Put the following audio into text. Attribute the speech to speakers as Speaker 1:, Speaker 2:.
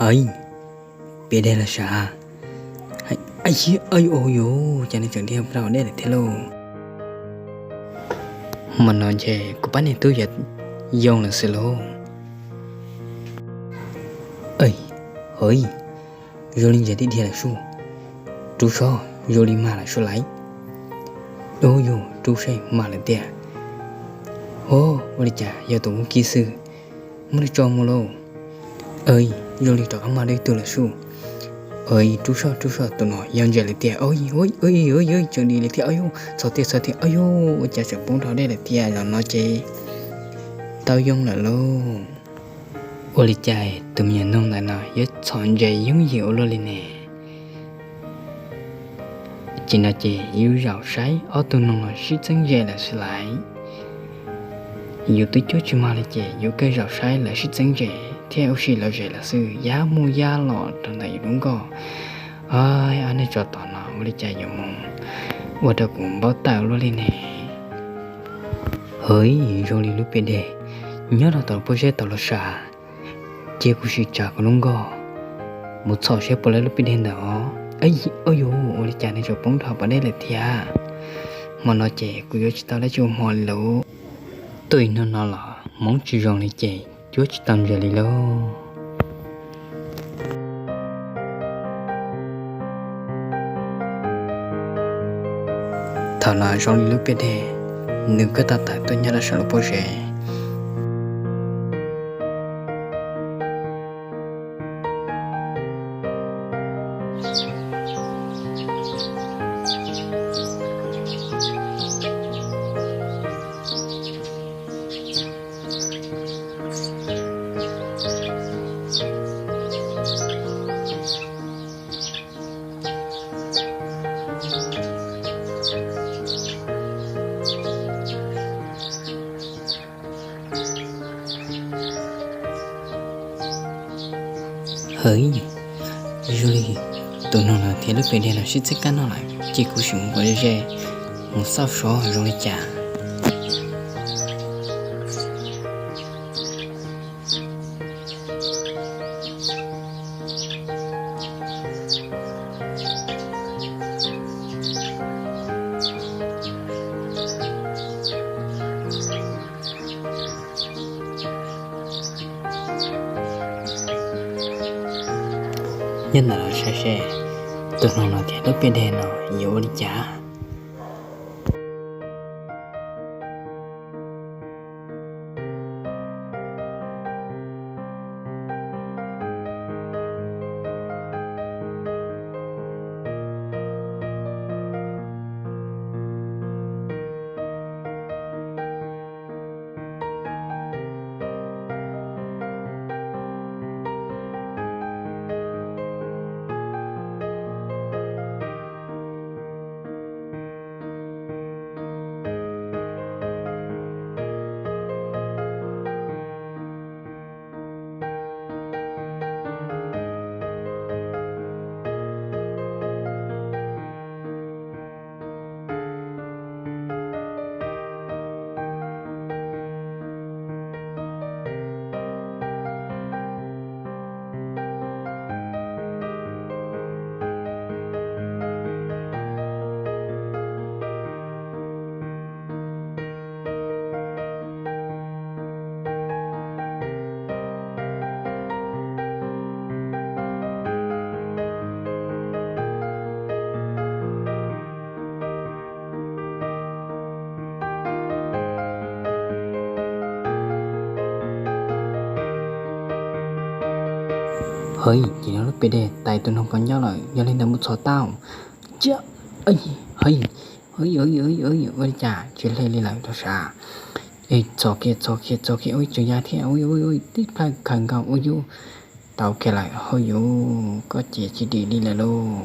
Speaker 1: Hỡi, biết đây là sao? Ai chứ, ơi ôi dô, cho nên chẳng đi học đâu đây là thế luôn. Mà nói về, của bác này tôi dịch, dông là sự lô. Ơi, hỡi, rồi linh giờ đi là su. Chú so, rồi linh mà là su lấy. Ô dô, chú say mà là tìa. Ô, ô đi chả, giờ tôi cũng kỹ sư. Mới cho mô lô. Ơi, rồi linh đó mà đây tôi là su. Ơi, chú so, tôi nói, dòng giờ là tìa. Ôi, chẳng đi là tìa. Ôi, sao tìa, ôi, chả sợ bóng đó đây là tìa, rồi nó chê. Tao dùng là lô. Ô lý chạy, tụi mình nông lại nói, yếu chọn dây giống dịu lô lên nè. Chỉ là chị yếu rào sáy, ở tụi nông là sĩ chân dây là sẽ lại. Yếu tôi chú chú mà là chị, yếu cây rào sáy là sĩ chân dây, theo sĩ là dây là sư, giá mua giá lọ trong này đúng có. Ôi, anh ấy cho tỏ nó, ô lý chạy dụ mong. Ô đó cũng báo tạo lô lên nè. Hỡi, rồi lúc bên đây, nhớ là tao bố sẽ tao là xa. Chị cũng sẽ trả con lông gò. Một sọ sẽ bỏ lại lúc bên đó. Ây dô, ôi chả này cho bóng thọ bỏ đây là thịa. Mà nó trẻ của chị tao đã cho họ lỗ. Tôi nó là món chỉ rong này trẻ, chúa chỉ tầm giờ lì lô. Thảo là rong lì lúc bên đây. Nếu cứ ta tại tôi nhớ là sợ bố sẽ. Hỡi, rồi tụi nó là thế lúc về đây là sẽ chắc chắn nó lại chỉ có sự một cái gì một sao số rồi chả nhân là xe tụi nó là thế lúc về đây nó yếu đi chả. Hỡi, chỉ nó lúc về đây, tại tôi không có nhớ lại, do lên là một số tao. Chứ, ơi, ơi, chà, chỉ lên lại đó sao? Ê, cho kia, ôi, trời nhà thế, ôi, tích phải khẳng cao, ôi, tao kia lại, ôi, có chỉ đi lại luôn.